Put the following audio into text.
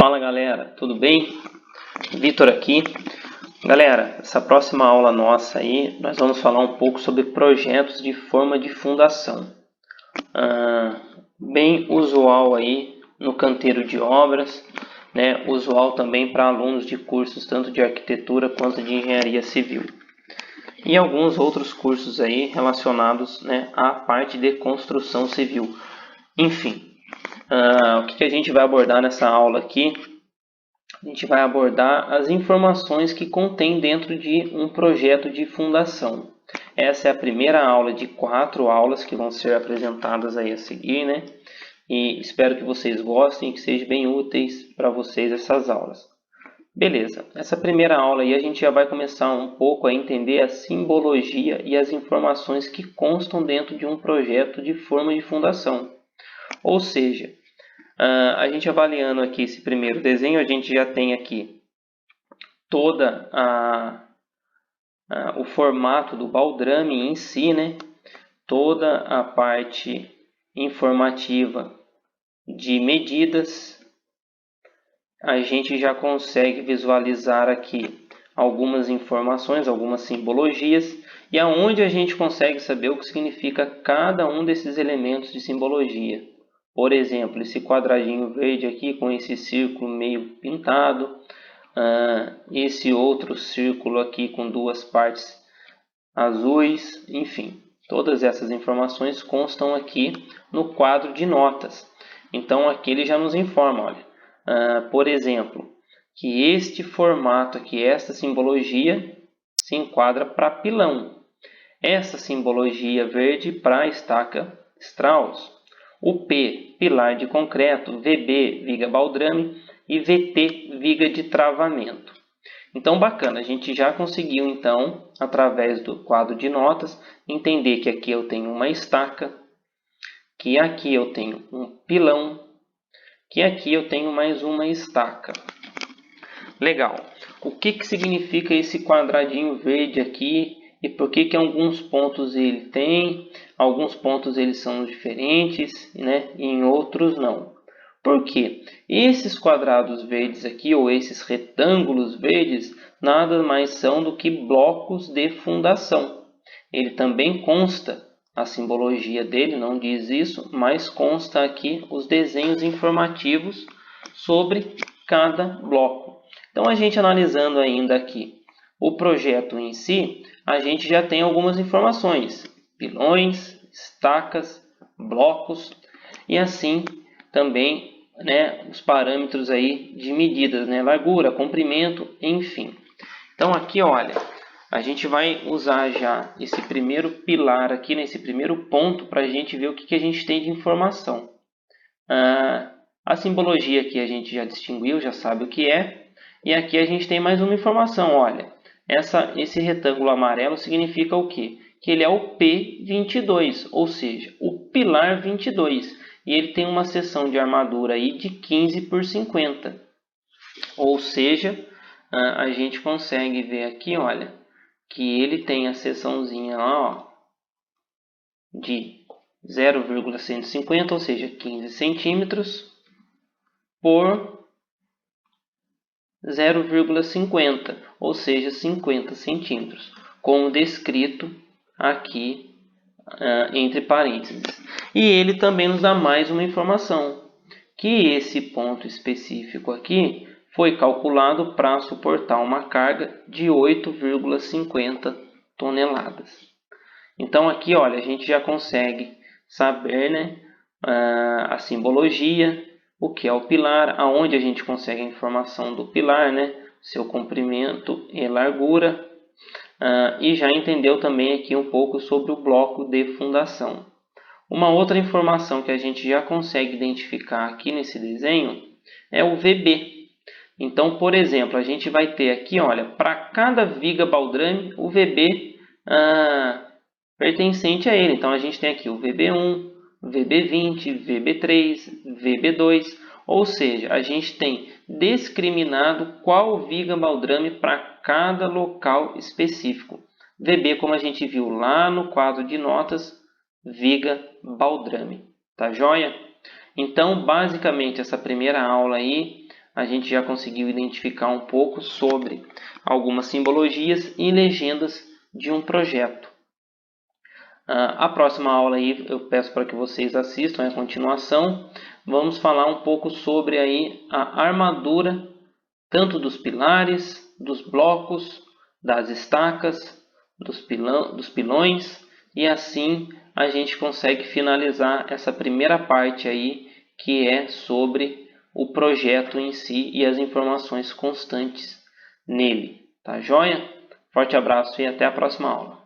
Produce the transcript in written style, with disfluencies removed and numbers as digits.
Fala galera, tudo bem? Vitor aqui. Galera, essa próxima aula nossa aí, nós vamos falar um pouco sobre projetos de forma de fundação. Bem usual aí no canteiro de obras, né? Usual também para alunos de cursos tanto de arquitetura quanto de engenharia civil. E alguns outros cursos aí relacionados, né, à parte de construção civil. Enfim, o que a gente vai abordar nessa aula aqui? A gente vai abordar as informações que contém dentro de um projeto de fundação. Essa é a primeira aula de 4 aulas que vão ser apresentadas aí a seguir, né? E espero que vocês gostem e que sejam bem úteis para vocês essas aulas. Beleza, essa primeira aula aí a gente já vai começar um pouco a entender a simbologia e as informações que constam dentro de um projeto de forma de fundação. Ou seja, a gente avaliando aqui esse primeiro desenho, a gente já tem aqui toda o formato do baldrame em si, né? Toda a parte informativa de medidas. A gente já consegue visualizar aqui algumas informações, algumas simbologias, e aonde a gente consegue saber o que significa cada um desses elementos de simbologia. Por exemplo, esse quadradinho verde aqui com esse círculo meio pintado, esse outro círculo aqui com 2 partes azuis, enfim. Todas essas informações constam aqui no quadro de notas. Então aqui ele já nos informa, olha, por exemplo, que este formato aqui, esta simbologia, se enquadra para pilão. Essa simbologia verde para estaca Strauss. O P, pilar de concreto, VB, viga baldrame e VT, viga de travamento. Então, bacana, a gente já conseguiu, então, através do quadro de notas, entender que aqui eu tenho uma estaca, que aqui eu tenho um pilão, que aqui eu tenho mais uma estaca. Legal. O que significa esse quadradinho verde aqui? E por que alguns pontos ele tem, alguns pontos eles são diferentes, né? E em outros não. Por quê? Esses quadrados verdes aqui, ou esses retângulos verdes, nada mais são do que blocos de fundação. Ele também consta, a simbologia dele não diz isso, mas consta aqui os desenhos informativos sobre cada bloco. Então, a gente analisando ainda aqui o projeto em si, a gente já tem algumas informações, pilões, estacas, blocos e assim também, né, os parâmetros aí de medidas, né, largura, comprimento, enfim. Então aqui, olha, a gente vai usar já esse primeiro pilar aqui, nesse primeiro ponto, para a gente ver o que a gente tem de informação. A simbologia aqui a gente já distinguiu, já sabe o que é. E aqui a gente tem mais uma informação, olha. Esse retângulo amarelo significa o quê? Que ele é o P22, ou seja, o pilar 22. E ele tem uma seção de armadura aí de 15 por 50. Ou seja, a gente consegue ver aqui, olha, que ele tem a seçãozinha lá, ó, de 0,150, ou seja, 15 centímetros por 0,50, ou seja, 50 centímetros, como descrito aqui entre parênteses. E ele também nos dá mais uma informação, que esse ponto específico aqui foi calculado para suportar uma carga de 8,50 toneladas. Então aqui, olha, a gente já consegue saber, né, a simbologia, o que é o pilar, aonde a gente consegue a informação do pilar, né, seu comprimento e largura, e já entendeu também aqui um pouco sobre o bloco de fundação. Uma outra informação que a gente já consegue identificar aqui nesse desenho é o VB. Então, por exemplo, a gente vai ter aqui, olha, para cada viga baldrame, o VB pertencente a ele. Então, a gente tem aqui o VB1, VB20, VB3, VB2, ou seja, a gente tem discriminado qual viga baldrame para cada local específico. VB, como a gente viu lá no quadro de notas, viga baldrame. Tá joia? Então, basicamente, essa primeira aula aí, a gente já conseguiu identificar um pouco sobre algumas simbologias e legendas de um projeto. A próxima aula aí eu peço para que vocês assistam a continuação. Vamos falar um pouco sobre aí a armadura, tanto dos pilares, dos blocos, das estacas, dos pilões, e assim a gente consegue finalizar essa primeira parte aí, que é sobre o projeto em si e as informações constantes nele. Tá joia? Forte abraço e até a próxima aula.